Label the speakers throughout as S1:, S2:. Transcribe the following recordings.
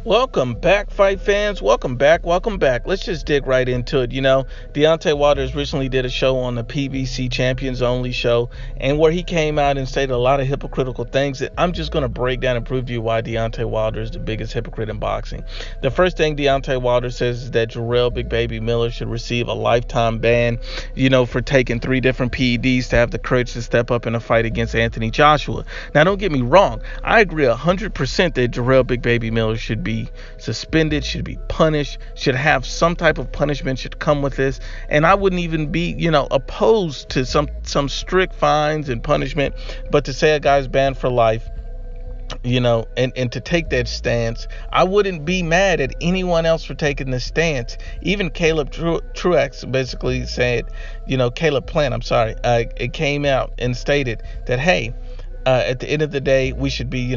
S1: Welcome back, fight fans. Welcome back. Welcome back. Let's just dig right into it. Deontay Waters recently did a show on the PBC Champions Only show, and where he came out and stated a lot of hypocritical things that I'm just going to break down and prove to you why Deontay Wilder is the biggest hypocrite in boxing. The first thing Deontay Wilder says is that Jarrell Big Baby Miller should receive a lifetime ban, for taking 3 different PEDs to have the courage to step up in a fight against Anthony Joshua. Now, don't get me wrong. I agree 100% that Jarrell Big Baby Miller should be suspended, should be punished, should have some type of punishment should come with this. And I wouldn't even be, opposed to some strict fines and punishment. But to say a guy's banned for life, and to take that stance, I wouldn't be mad at anyone else for taking this stance. Even Caleb Truax basically said, Caleb Plant, it came out and stated that, hey, at the end of the day, we should be,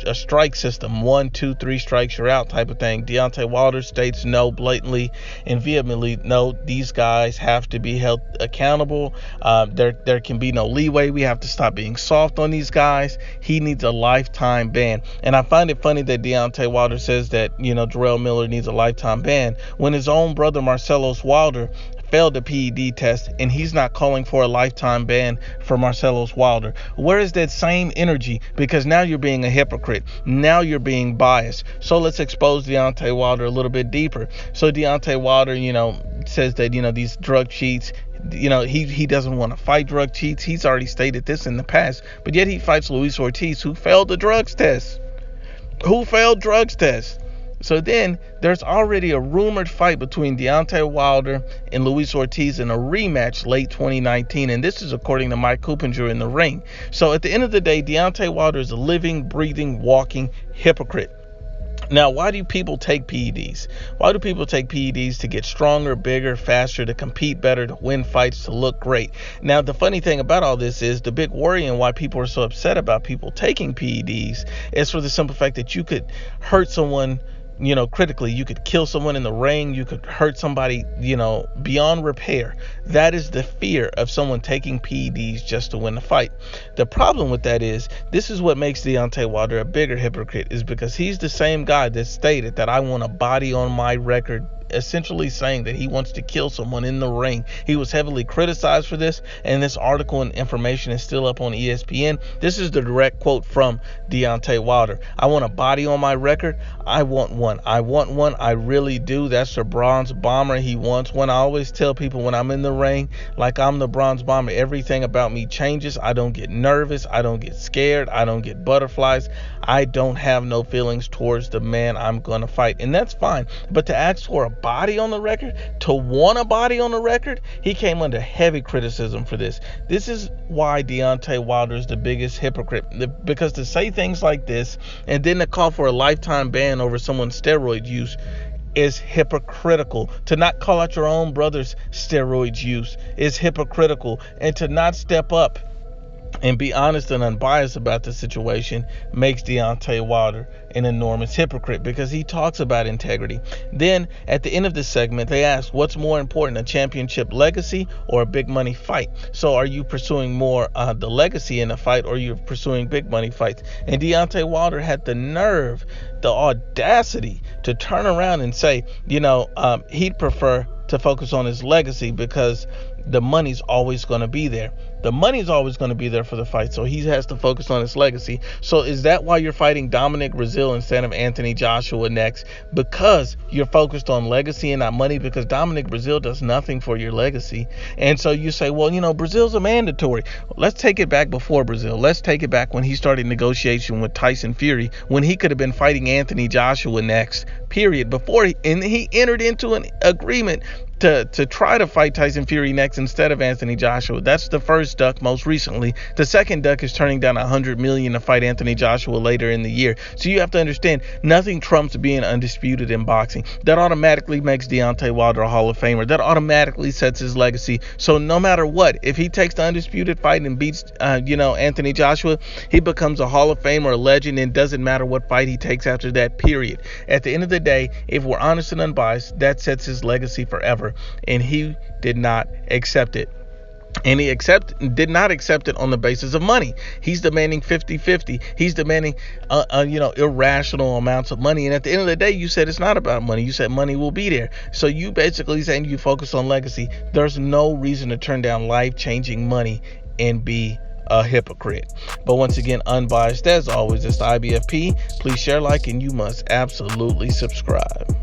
S1: a strike system, 1, 2, 3 strikes, you're out type of thing. Deontay Wilder states no, blatantly and vehemently, no, these guys have to be held accountable. There can be no leeway. We have to stop being soft on these guys. He needs a lifetime ban. And I find it funny that Deontay Wilder says that, Jarrell Miller needs a lifetime ban when his own brother Marcellus Wilder failed the PED test, and he's not calling for a lifetime ban for Marcellus Wilder. Where is that same energy? Because now you're being a hypocrite. Now you're being biased. So let's expose Deontay Wilder a little bit deeper. So Deontay Wilder, says that, these drug cheats, he doesn't want to fight drug cheats. He's already stated this in the past, but yet he fights Luis Ortiz, who failed the drugs test. So then there's already a rumored fight between Deontay Wilder and Luis Ortiz in a rematch late 2019. And this is according to Mike Coopinger in the ring. So at the end of the day, Deontay Wilder is a living, breathing, walking hypocrite. Now, why do people take PEDs? Why do people take PEDs? To get stronger, bigger, faster, to compete better, to win fights, to look great. Now, the funny thing about all this is the big worry and why people are so upset about people taking PEDs is for the simple fact that you could hurt someone, critically. You could kill someone in the ring. You could hurt somebody, beyond repair. That is the fear of someone taking PEDs just to win the fight. The problem with that is, this is what makes Deontay Wilder a bigger hypocrite, is because he's the same guy that stated that I want a body on my record, essentially saying that he wants to kill someone in the ring. He was heavily criticized for this, and this article and information is still up on ESPN. This is the direct quote from Deontay Wilder. I want a body on my record. I want one. I really do. That's the bronze bomber. He wants one. I always tell people when I'm in the ring, like I'm the bronze bomber, everything about me changes. I don't get nervous. I don't get scared. I don't get butterflies. I don't have no feelings towards the man I'm going to fight. And that's fine. But to ask for a body on the record, to want a body on the record, he came under heavy criticism for this. This is why Deontay Wilder is the biggest hypocrite, because to say things like this and then to call for a lifetime ban over someone's steroid use is hypocritical. To not call out your own brother's steroid use is hypocritical, and to not step up and be honest and unbiased about the situation makes Deontay Wilder an enormous hypocrite, because he talks about integrity. Then at the end of this segment, they ask, what's more important, a championship legacy or a big money fight? So are you pursuing more the legacy in a fight, or are you pursuing big money fights? And Deontay Wilder had the nerve, the audacity to turn around and say, he'd prefer to focus on his legacy because the money's always going to be there. The money's always going to be there for the fight, so he has to focus on his legacy. So is that why you're fighting Dominic Breazeale instead of Anthony Joshua next? Because you're focused on legacy and not money? Because Dominic Breazeale does nothing for your legacy. And so you say, well, Breazeale's a mandatory. Let's take it back before Breazeale. Let's take it back when he started negotiation with Tyson Fury, when he could have been fighting Anthony Joshua next, period. And he entered into an agreement to try to fight Tyson Fury next instead of Anthony Joshua. That's the first duck most recently. The second duck is turning down $100 million to fight Anthony Joshua later in the year. So you have to understand, nothing trumps being undisputed in boxing. That automatically makes Deontay Wilder a Hall of Famer. That automatically sets his legacy. So no matter what, if he takes the undisputed fight and beats Anthony Joshua, he becomes a Hall of Famer, a legend, and it doesn't matter what fight he takes after that, period. At the end of the day, if we're honest and unbiased, that sets his legacy forever, and he did not accept it. And he did not accept it on the basis of money. He's demanding 50-50. He's demanding, irrational amounts of money. And at the end of the day, you said it's not about money. You said money will be there. So you basically saying you focus on legacy. There's no reason to turn down life-changing money and be a hypocrite. But once again, unbiased as always, it's the IBFP. Please share, like, and you must absolutely subscribe.